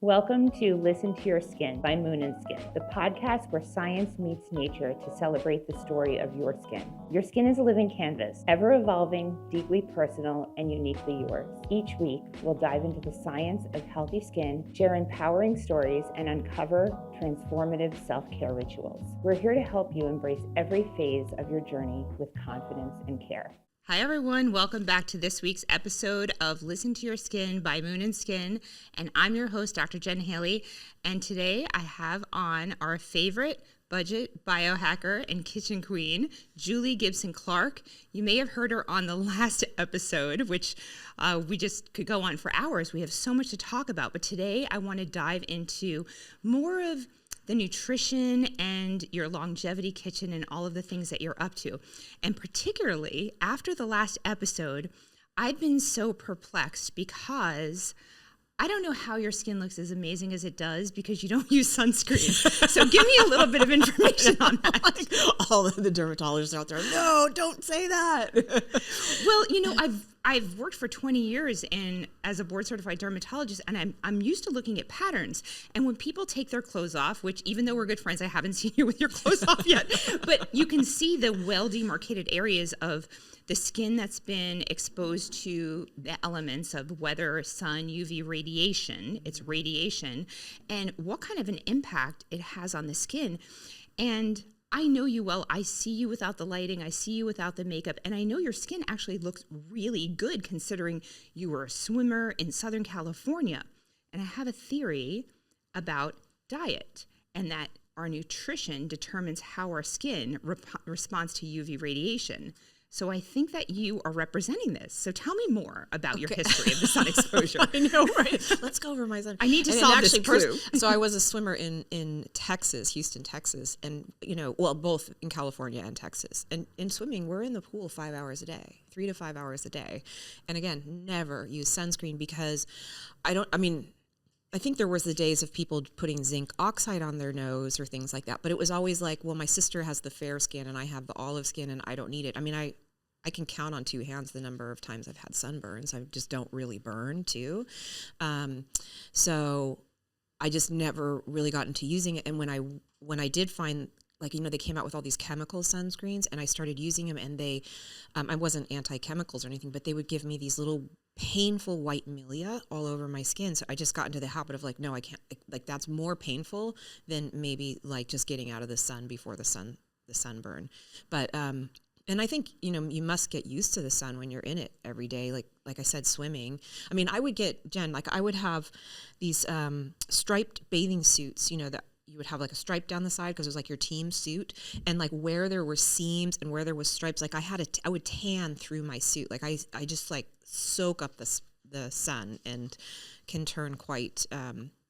Welcome to Listen to Your Skin by Moon and Skin, the podcast where science meets nature to celebrate the story of your skin. Your skin is a living canvas, ever evolving, deeply personal, and uniquely yours. Each week, we'll dive into the science of healthy skin, share empowering stories, and uncover transformative self-care rituals. We're here to help you embrace every phase of your journey with confidence and care. Hi, everyone. Welcome back to this week's episode of Listen to Your Skin by Moon and Skin. And I'm your host, Dr. Jen Haley. And today I have on our favorite budget biohacker and kitchen queen, Julie Gibson-Clark. You may have heard her on the last episode, which we just could go on for hours. We have so much to talk about. But today I want to dive into more of the nutrition and your longevity kitchen and all of the things that you're up to. And particularly after the last episode, I've been so perplexed because I don't know how your skin looks as amazing as it does because you don't use sunscreen. So give me a little bit of information on that. Like all of the dermatologists out there, no, don't say that. Well, you know, I've worked for 20 years as a board certified dermatologist, and I'm used to looking at patterns. And when people take their clothes off, which even though we're good friends, I haven't seen you with your clothes off yet, but you can see the well demarcated areas of the skin that's been exposed to the elements of weather, sun, UV radiation, it's radiation, and what kind of an impact it has on the skin. And I know you well. I see you without the lighting. I see you without the makeup. And I know your skin actually looks really good considering you were a swimmer in Southern California. And I have a theory about diet and that our nutrition determines how our skin responds to UV radiation. So I think that you are representing this. So tell me more about your history of the sun exposure. I know, right? Let's go over my sun. I need to solve this clue. So I was a swimmer in Texas, Houston, Texas, and both in California and Texas. And in swimming, we're in the pool 5 hours a day, 3 to 5 hours a day. And again, never use sunscreen because I think there was the days of people putting zinc oxide on their nose or things like that. But it was always like, well, my sister has the fair skin and I have the olive skin and I don't need it. I mean, I can count on two hands the number of times I've had sunburns. I just don't really burn too. So I just never really got into using it. And when I did find, they came out with all these chemical sunscreens and I started using them and they, I wasn't anti-chemicals or anything, but they would give me these little painful white milia all over my skin. So I just got into the habit of no, I can't, that's more painful than maybe just getting out of the sun before the sunburn. But, and I think, you must get used to the sun when you're in it every day. Like I said, swimming. I mean, I would get, Jen, I would have these striped bathing suits, that you would have a stripe down the side because it was your team suit, and where there were seams and where there was stripes, I would tan through my suit. I just soak up the sun and can turn quite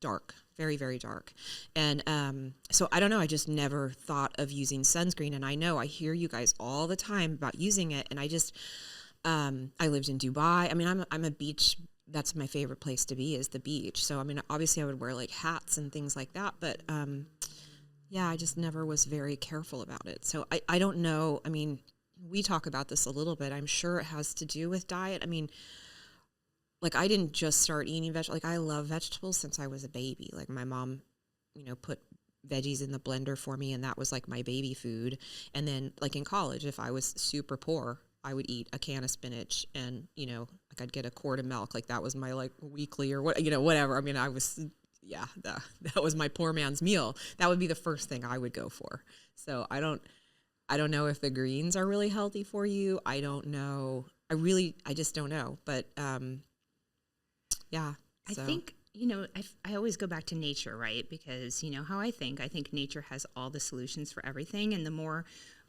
dark, very, very dark. And so I don't know, I just never thought of using sunscreen. And I know I hear you guys all the time about using it. And I just, I lived in Dubai. I mean, I'm a beach, that's my favorite place to be is the beach. So, I mean, obviously I would wear hats and things like that. But yeah, I just never was very careful about it. So I don't know. I mean, we talk about this a little bit. I'm sure it has to do with diet. I mean, I didn't just start eating vegetables. I love vegetables since I was a baby. My mom, put veggies in the blender for me, and that was my baby food. And then in college, if I was super poor, I would eat a can of spinach and, I'd get a quart of milk. That was my weekly or whatever. I mean, I was, that was my poor man's meal. That would be the first thing I would go for. So I don't know if the greens are really healthy for you. I don't know. I just don't know. But, yeah. So. I think, I always go back to nature, right? Because, how I think nature has all the solutions for everything. And the more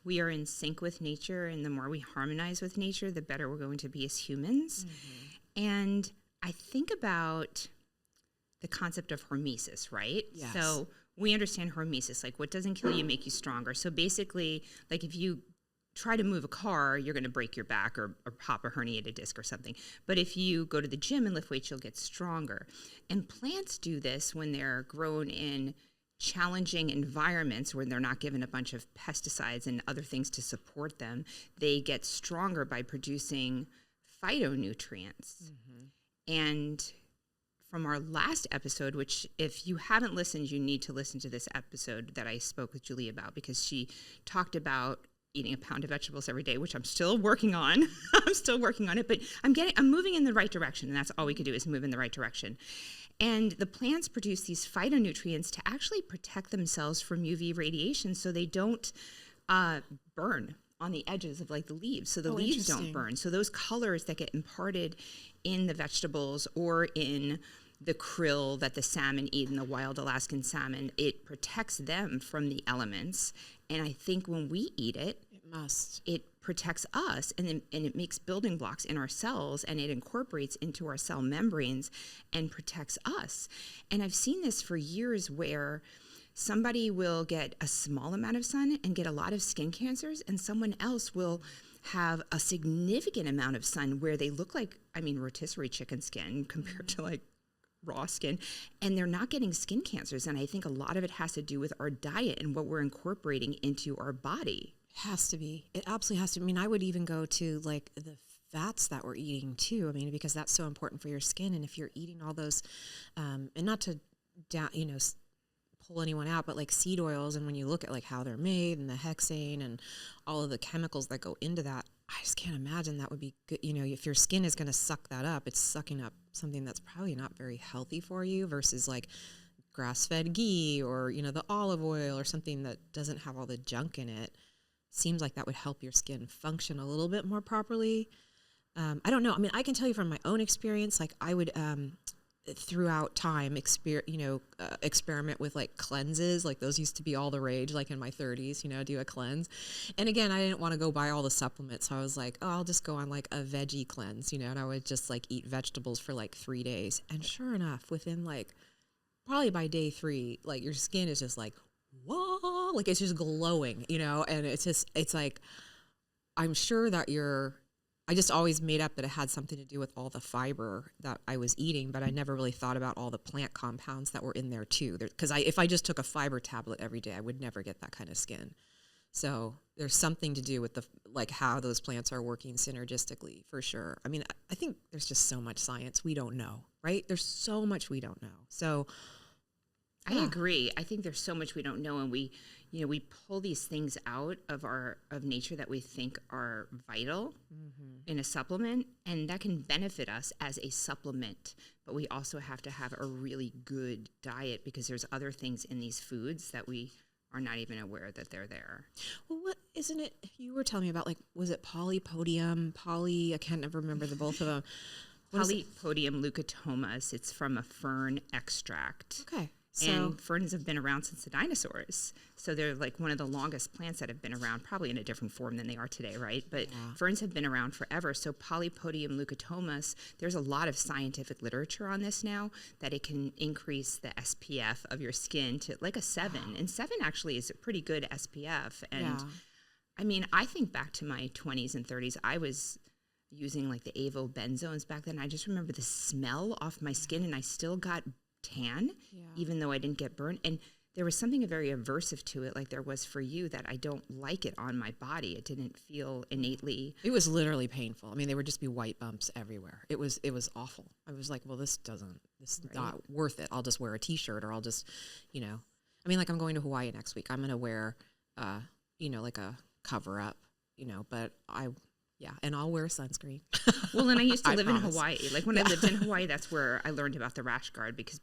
we are in sync with nature and the more we harmonize with nature, the better we're going to be as humans. Mm-hmm. And I think about the concept of hormesis, right? Yes. So we understand hormesis, what doesn't kill you make you stronger. So basically, if you try to move a car, you're going to break your back or pop a herniated disc or something. But if you go to the gym and lift weights, you'll get stronger. And plants do this when they're grown in challenging environments where they're not given a bunch of pesticides and other things to support them. They get stronger by producing phytonutrients. Mm-hmm. And from our last episode, which if you haven't listened, you need to listen to this episode that I spoke with Julie about, because she talked about eating a pound of vegetables every day, which I'm still working on. I'm still working on it, but I'm moving in the right direction, and that's all we can do is move in the right direction. And the plants produce these phytonutrients to actually protect themselves from UV radiation so they don't burn on the edges of like the leaves. So the leaves don't burn. So those colors that get imparted in the vegetables or in the krill that the salmon eat, in the wild Alaskan salmon, it protects them from the elements. And I think when we eat it, it protects us, and it makes building blocks in our cells, and it incorporates into our cell membranes and protects us. And I've seen this for years where somebody will get a small amount of sun and get a lot of skin cancers, and someone else will have a significant amount of sun where they look like, rotisserie chicken skin compared to like raw skin, and they're not getting skin cancers. And I think a lot of it has to do with our diet and what we're incorporating into our body. It has to be. It absolutely has to. I would even go to like the fats that we're eating too. Because that's so important for your skin. And if you're eating all those, and not to pull anyone out, but like seed oils, and when you look at like how they're made and the hexane and all of the chemicals that go into that, I just can't imagine that would be good. If your skin is going to suck that up, it's sucking up something that's probably not very healthy for you versus like grass-fed ghee or, the olive oil or something that doesn't have all the junk in it. Seems like that would help your skin function a little bit more properly. I don't know. I can tell you from my own experience, like I would, throughout time, experiment with like cleanses. Like those used to be all the rage, like in my 30s, do a cleanse. And again, I didn't want to go buy all the supplements. So I was like, I'll just go on like a veggie cleanse, and I would just like eat vegetables for like 3 days. And sure enough, within like probably by day 3, like your skin is just like, whoa, like it's just glowing, and it's like, I'm sure that I just always made up that it had something to do with all the fiber that I was eating, but I never really thought about all the plant compounds that were in there too. Because if I just took a fiber tablet every day, I would never get that kind of skin. So there's something to do with how those plants are working synergistically for sure. I think there's just so much science we don't know, right? There's so much we don't know. So I agree. I think there's so much we don't know, and we pull these things out of nature that we think are vital in a supplement, and that can benefit us as a supplement. But we also have to have a really good diet, because there's other things in these foods that we are not even aware that they're there. Well, what isn't it? You were telling me about, like, was it Polypodium? I can't ever remember the both of them. Polypodium leucotomos. It's from a fern extract. Okay. And ferns have been around since the dinosaurs. So they're like one of the longest plants that have been around, probably in a different form than they are today, right? But ferns have been around forever. So Polypodium leucotomos, there's a lot of scientific literature on this now, that it can increase the SPF of your skin to like a 7. And 7 actually is a pretty good SPF. And I think back to my 20s and 30s, I was using like the avobenzones back then. I just remember the smell off my skin, and I still got tan, even though I didn't get burnt. And there was something very aversive to it, like there was for you, that I don't like it on my body. It didn't feel innately. It was literally painful. There would just be white bumps everywhere. It was awful. I was like, well, this is not worth it. I'll just wear a t-shirt, or I'll just, like I'm going to Hawaii next week. I'm going to wear, like a cover up, but and I'll wear sunscreen. Well, and I used to live in Hawaii. Like when I lived in Hawaii, that's where I learned about the rash guard, because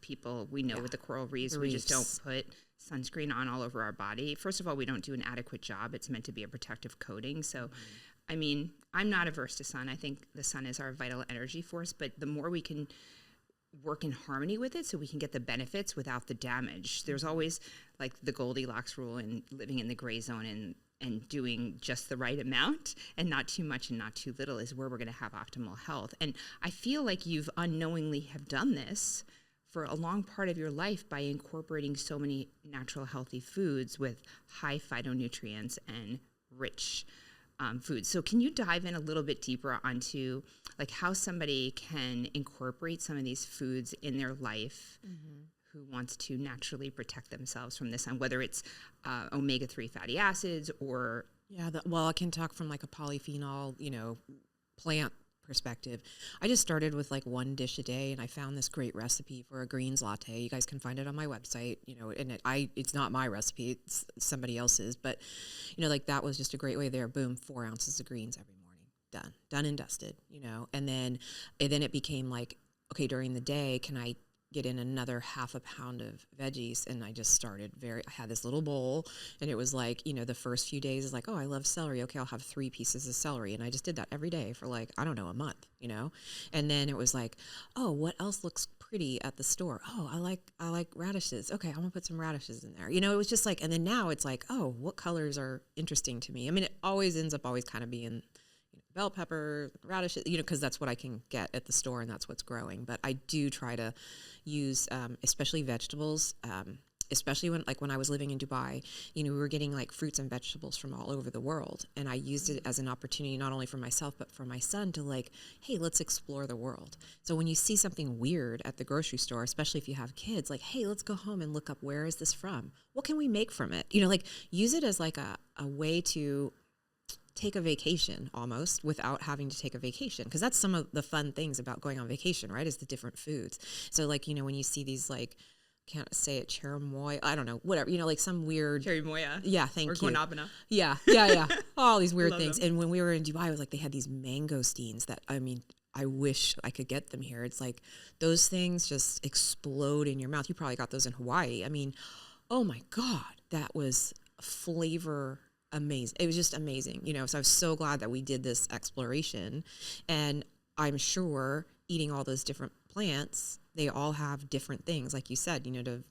we know with the coral reefs, we just don't put sunscreen on all over our body. First of all, we don't do an adequate job. It's meant to be a protective coating. So, I'm not averse to sun. I think the sun is our vital energy force, but the more we can work in harmony with it, so we can get the benefits without the damage. There's always like the Goldilocks rule, and living in the gray zone, and doing just the right amount and not too much and not too little is where we're going to have optimal health. And I feel like you've unknowingly have done this for a long part of your life by incorporating so many natural healthy foods with high phytonutrients and rich foods. So can you dive in a little bit deeper onto like how somebody can incorporate some of these foods in their life who wants to naturally protect themselves from the sun, whether it's omega-3 fatty acids or... I can talk from like a polyphenol, plant perspective, I just started with like one dish a day, and I found this great recipe for a greens latte. You guys can find it on my website, and it's not my recipe, it's somebody else's, but like that was just a great way there. Boom, 4 ounces of greens every morning, done and dusted, and then it became like, okay, during the day, can I get in another half a pound of veggies? And I just started I had this little bowl, and it was like, the first few days is like, oh, I love celery. Okay, I'll have 3 pieces of celery. And I just did that every day for like, I don't know, a month, and then it was like, oh, what else looks pretty at the store? Oh, I like radishes. Okay, I'm gonna put some radishes in there. It was just like, and then now it's like, oh, what colors are interesting to me? I mean, it always ends up kind of being bell pepper, radishes, because that's what I can get at the store, and that's what's growing. But I do try to use, especially vegetables, especially when I was living in Dubai, we were getting like fruits and vegetables from all over the world. And I used it as an opportunity, not only for myself, but for my son to like, hey, let's explore the world. So when you see something weird at the grocery store, especially if you have kids, like, hey, let's go home and look up, where is this from? What can we make from it? Like use it as like a way to take a vacation almost without having to take a vacation. Because that's some of the fun things about going on vacation, right? Is the different foods. So like, when you see these like, can't say it, cherimoya, I don't know, whatever, like some weird. Cherimoya. Yeah, thank you. Or guanabana. Yeah. All these weird things. Them. And when we were in Dubai, it was like they had these mangosteens that, I mean, I wish I could get them here. It's like those things just explode in your mouth. You probably got those in Hawaii. I mean, oh my God, that was flavor amazing. It was just amazing, so I was so glad that we did this exploration. And I'm sure eating all those different plants, they all have different things, like you said, to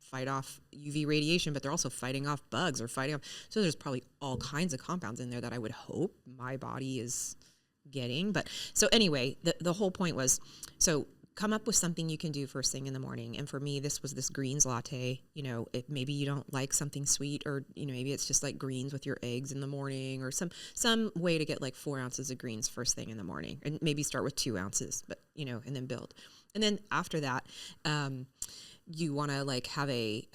fight off UV radiation, but they're also fighting off bugs or fighting off. So there's probably all kinds of compounds in there that I would hope my body is getting. But so anyway, the whole point was, so come up with something you can do first thing in the morning. And for me, this was this greens latte. If maybe you don't like something sweet, or maybe it's just like greens with your eggs in the morning, or some way to get like 4 ounces of greens first thing in the morning, and maybe start with 2 ounces, but and then build. And then after that, you want to like have a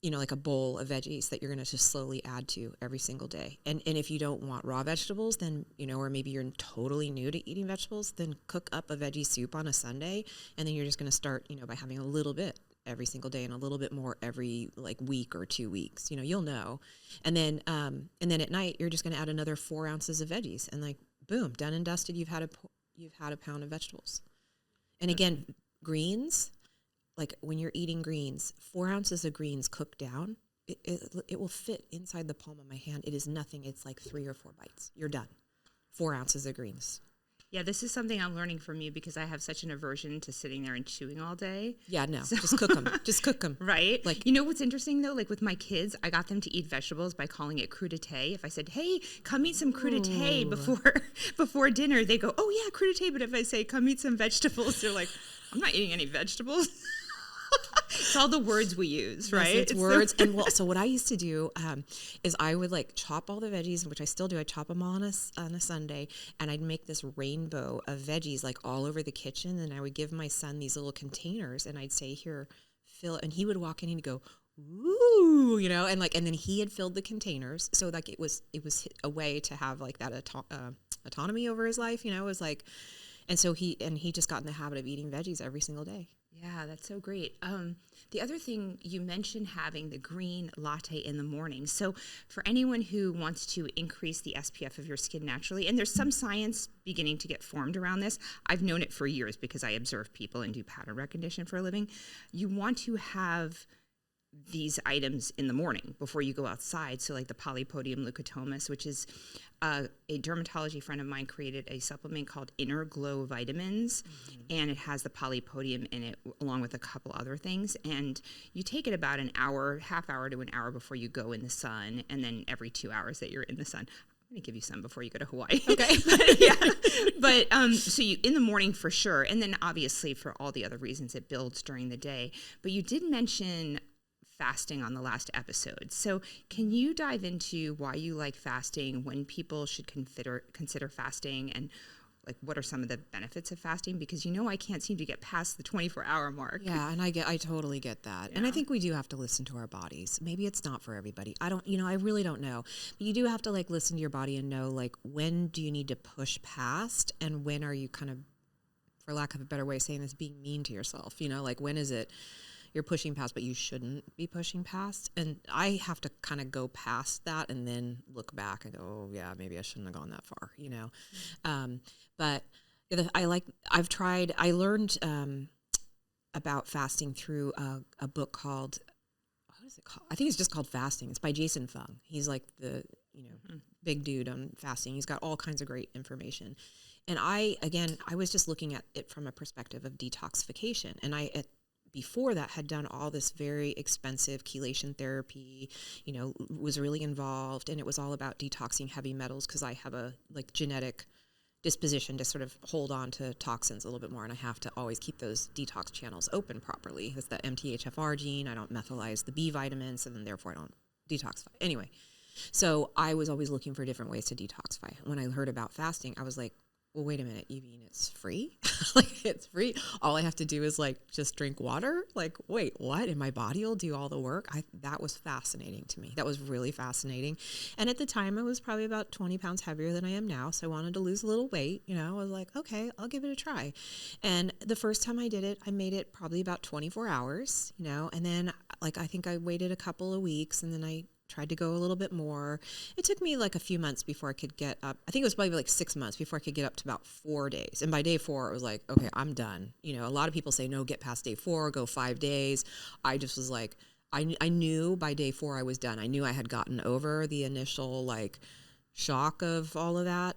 like a bowl of veggies that you're going to just slowly add to every single day. And if you don't want raw vegetables, then, or maybe you're totally new to eating vegetables, then cook up a veggie soup on a Sunday. And then you're just going to start, by having a little bit every single day and a little bit more every like week or 2 weeks, you'll know. And then at night, you're just going to add another 4 ounces of veggies, and like, boom, done and dusted. You've had a pound of vegetables. And again, greens, like when you're eating greens, 4 ounces of greens cooked down, it will fit inside the palm of my hand. It is nothing. It's like 3 or 4 bites. You're done. 4 ounces of greens. Yeah, this is something I'm learning from you, because I have such an aversion to sitting there and chewing all day. Yeah, no, just cook them. Just cook them. Right? Like, what's interesting though? Like with my kids, I got them to eat vegetables by calling it crudité. If I said, hey, come eat some crudité before dinner, they go, oh yeah, crudité. But if I say, come eat some vegetables, they're like, I'm not eating any vegetables. It's all the words we use, right? Yes, it's words. And so what I used to do is I would like chop all the veggies, which I still do. I chop them all on a Sunday, and I'd make this rainbow of veggies like all over the kitchen. And I would give my son these little containers, and I'd say, here, fill it. And he would walk in and he'd go, ooh, and then he had filled the containers. So like it was a way to have like that autonomy over his life, it was like, and so he just got in the habit of eating veggies every single day. Yeah, that's so great. The other thing, you mentioned having the green latte in the morning. So for anyone who wants to increase the SPF of your skin naturally, and there's some science beginning to get formed around this. I've known it for years because I observe people and do pattern recognition for a living. You want to have these items in the morning before you go outside. So like the Polypodium leucotomos, which is a dermatology friend of mine created a supplement called Inner Glow Vitamins, and it has the Polypodium in it along with a couple other things. And you take it about an hour, half hour to an hour before you go in the sun, and then every 2 hours that you're in the sun. I'm going to give you some before you go to Hawaii. Okay. So you in the morning for sure, and then obviously for all the other reasons it builds during the day. But you did mention fasting on the last episode. So can you dive into why you like fasting, when people should consider fasting, and like what are some of the benefits of fasting? Because I can't seem to get past the 24-hour mark. Yeah, and I totally get that. Yeah. And I think we do have to listen to our bodies. Maybe it's not for everybody. I really don't know. But you do have to like listen to your body and know like when do you need to push past and when are you kind of, for lack of a better way of saying this, being mean to yourself, like when is it you're pushing past, but you shouldn't be pushing past. And I have to kind of go past that and then look back and go, oh yeah, maybe I shouldn't have gone that far, But I learned about fasting through a book called, what is it called? I think it's just called Fasting. It's by Jason Fung. He's like the, big dude on fasting. He's got all kinds of great information. And I was just looking at it from a perspective of detoxification. And before that had done all this very expensive chelation therapy, was really involved, and it was all about detoxing heavy metals because I have a like genetic disposition to sort of hold on to toxins a little bit more, and I have to always keep those detox channels open properly. It's the MTHFR gene. I don't methylize the B vitamins, and then therefore I don't detoxify. Anyway, so I was always looking for different ways to detoxify. When I heard about fasting, I was like, well, wait a minute, you mean it's free? Like, it's free? All I have to do is, like, just drink water? Like, wait, what? And my body will do all the work? That was fascinating to me. That was really fascinating. And at the time, I was probably about 20 pounds heavier than I am now, so I wanted to lose a little weight. I was like, okay, I'll give it a try. And the first time I did it, I made it probably about 24 hours, and then, like, I think I waited a couple of weeks, and then I tried to go a little bit more. It took me like a few months before I could get up. I think it was probably like 6 months before I could get up to about 4 days. And by day 4, it was like, okay, I'm done. A lot of people say, no, get past day 4, go 5 days. I just was like, I knew by day 4 I was done. I knew I had gotten over the initial like shock of all of that,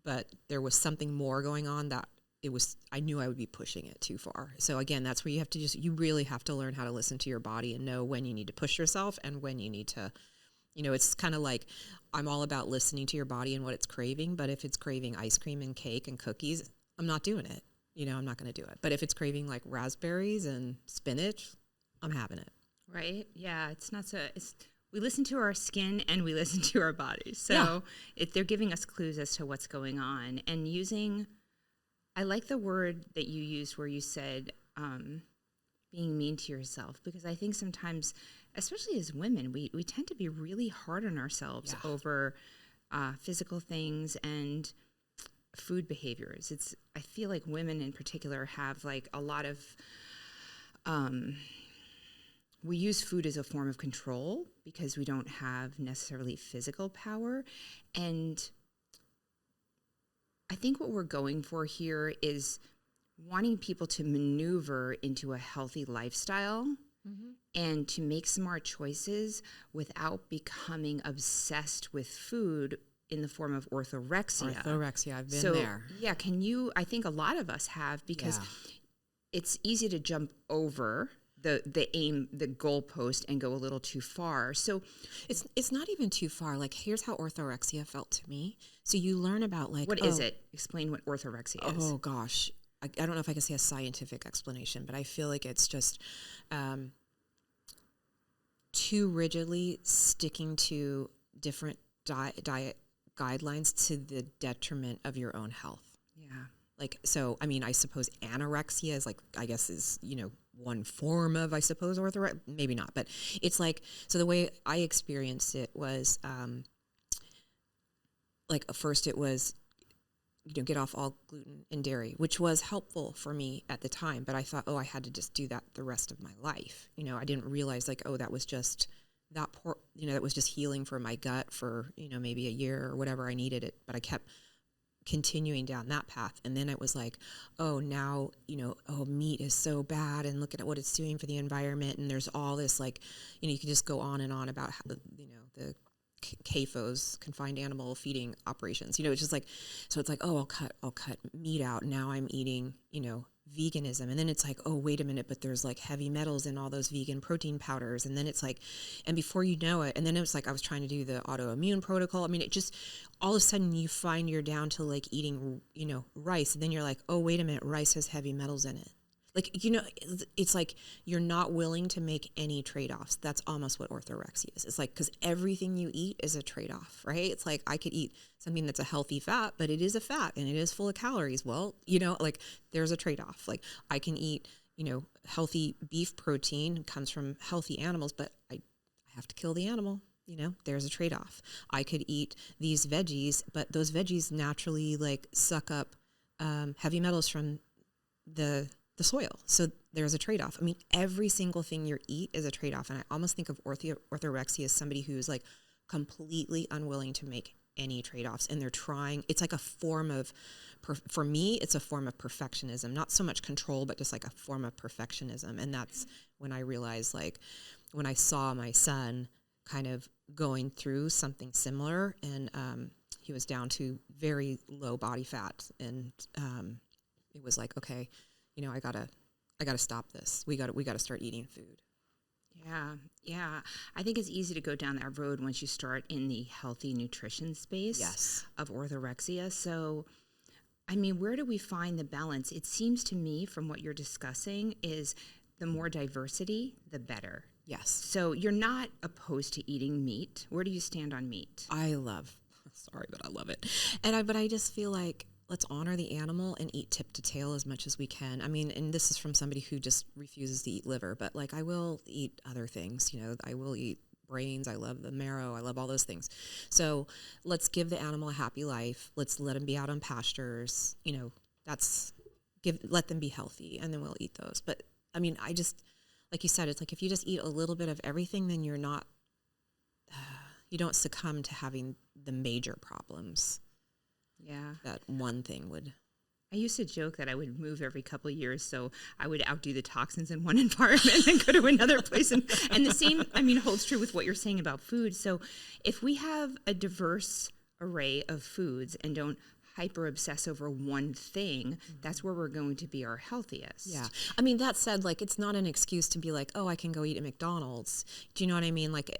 but there was something more going on that I knew I would be pushing it too far. So again, that's where you really have to learn how to listen to your body and know when you need to push yourself and when you need to, it's kind of like I'm all about listening to your body and what it's craving. But if it's craving ice cream and cake and cookies, I'm not doing it. I'm not going to do it. But if it's craving like raspberries and spinach, I'm having it. Right? Yeah. It's not so. We listen to our skin and we listen to our bodies. So they're giving us clues as to what's going on. And I like the word that you used where you said being mean to yourself, because I think sometimes, especially as women, we tend to be really hard on ourselves over physical things and food behaviors. I feel like women in particular have like a lot of, we use food as a form of control because we don't have necessarily physical power. And I think what we're going for here is wanting people to maneuver into a healthy lifestyle and to make smart choices without becoming obsessed with food in the form of orthorexia. I've been there. Yeah, I think a lot of us have, because it's easy to jump over the goalpost and go a little too far. So it's not even too far. Like, here's how orthorexia felt to me. So you learn about like, what is it? Explain what orthorexia is. Oh gosh. I don't know if I can say a scientific explanation, but I feel like it's just too rigidly sticking to different diet guidelines to the detriment of your own health. Yeah. Like, so, I mean, I suppose anorexia is like, I guess is, one form of, I suppose, orthorexia. Maybe not, but it's like, so the way I experienced it was, like, first it was, get off all gluten and dairy, which was helpful for me at the time. But I thought, I had to just do that the rest of my life. I didn't realize like, that was just that that was just healing for my gut for, maybe a year or whatever I needed it. But I kept continuing down that path. And then it was like, now, meat is so bad and look at what it's doing for the environment. And there's all this like, you can just go on and on about how, the CAFOs, confined animal feeding operations, it's just like, so it's like, I'll cut meat out. Now I'm eating, veganism. And then it's like, wait a minute, but there's like heavy metals in all those vegan protein powders. And then it's like, and before you know it, and then it was like, I was trying to do the autoimmune protocol. I mean, it just, all of a sudden you find you're down to like eating, rice. And then you're like, wait a minute, rice has heavy metals in it. Like, it's like you're not willing to make any trade-offs. That's almost what orthorexia is. It's like, because everything you eat is a trade-off, right? It's like I could eat something that's a healthy fat, but it is a fat and it is full of calories. Well, like there's a trade-off. Like I can eat, healthy beef protein comes from healthy animals, but I have to kill the animal. There's a trade-off. I could eat these veggies, but those veggies naturally like suck up heavy metals from the soil. So there's a trade-off. I mean, every single thing you eat is a trade-off. And I almost think of orthorexia as somebody who's like completely unwilling to make any trade-offs. And they're trying, it's like a form of, for me, it's a form of perfectionism, not so much control, but just like a form of perfectionism. And that's when I realized, like, when I saw my son kind of going through something similar, and he was down to very low body fat. And it was like, okay, I gotta stop this. We gotta start eating food. Yeah. I think it's easy to go down that road once you start in the healthy nutrition space of orthorexia. So, I mean, where do we find the balance? It seems to me from what you're discussing is the more diversity, the better. Yes. So you're not opposed to eating meat. Where do you stand on meat? I love it. But I just feel like, let's honor the animal and eat tip to tail as much as we can. I mean, and this is from somebody who just refuses to eat liver, but like I will eat other things, I will eat brains. I love the marrow. I love all those things. So let's give the animal a happy life. Let's let them be out on pastures, let them be healthy, and then we'll eat those. But I mean, I just, like you said, it's like if you just eat a little bit of everything, then you're not, you don't succumb to having the major problems. Yeah. That one thing would. I used to joke that I would move every couple of years, so I would outdo the toxins in one environment and go to another place. And the same, holds true with what you're saying about food. So if we have a diverse array of foods and don't hyper obsess over one thing, that's where we're going to be our healthiest. Yeah. I mean, that said, like, it's not an excuse to be like, oh, I can go eat at McDonald's. Do you know what I mean? Like,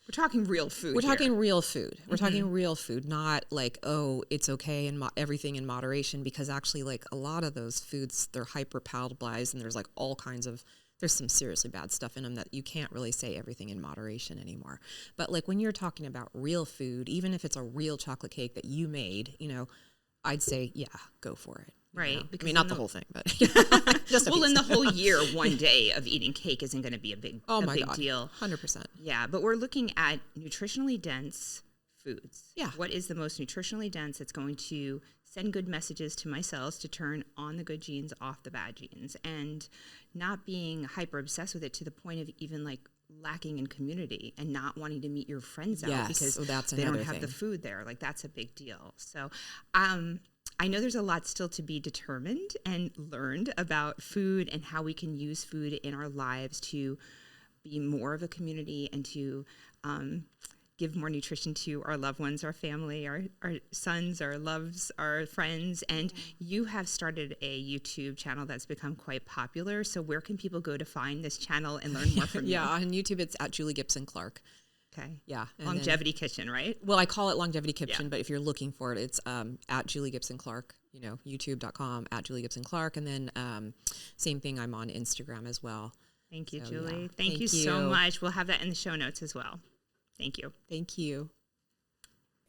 we're talking real food. We're talking real food. We're talking real food, not like, oh, it's okay and everything in moderation, because actually, like, a lot of those foods, they're hyper palatabilized, and there's like all kinds of, there's some seriously bad stuff in them that you can't really say everything in moderation anymore. But like when you're talking about real food, even if it's a real chocolate cake that you made, I'd say, yeah, go for it. Right. Because not the whole thing, but just in the whole year, one day of eating cake isn't going to be a big deal. 100%. Yeah, but we're looking at nutritionally dense foods. Yeah. What is the most nutritionally dense that's going to send good messages to my cells to turn on the good genes, off the bad genes, and not being hyper obsessed with it to the point of even like lacking in community and not wanting to meet your friends out because they don't have the food there. Like, that's a big deal. So, I know there's a lot still to be determined and learned about food and how we can use food in our lives to be more of a community and to give more nutrition to our loved ones, our family, our sons, our loves, our friends. And you have started a YouTube channel that's become quite popular. So where can people go to find this channel and learn more from you? Yeah, on YouTube, it's at Julie Gibson-Clark. Okay. Yeah. Longevity Kitchen, right? Well, I call it Longevity Kitchen, but if you're looking for it, it's at Julie Gibson-Clark, youtube.com, at Julie Gibson-Clark. And then same thing, I'm on Instagram as well. Thank you, Julie. Yeah. Thank you so much. We'll have that in the show notes as well. Thank you. Thank you.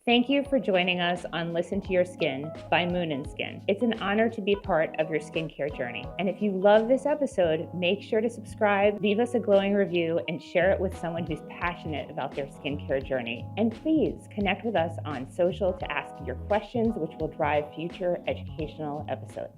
Thank you for joining us on Listen to Your Skin by Moon & Skin. It's an honor to be part of your skincare journey. And if you love this episode, make sure to subscribe, leave us a glowing review, and share it with someone who's passionate about their skincare journey. And please connect with us on social to ask your questions, which will drive future educational episodes.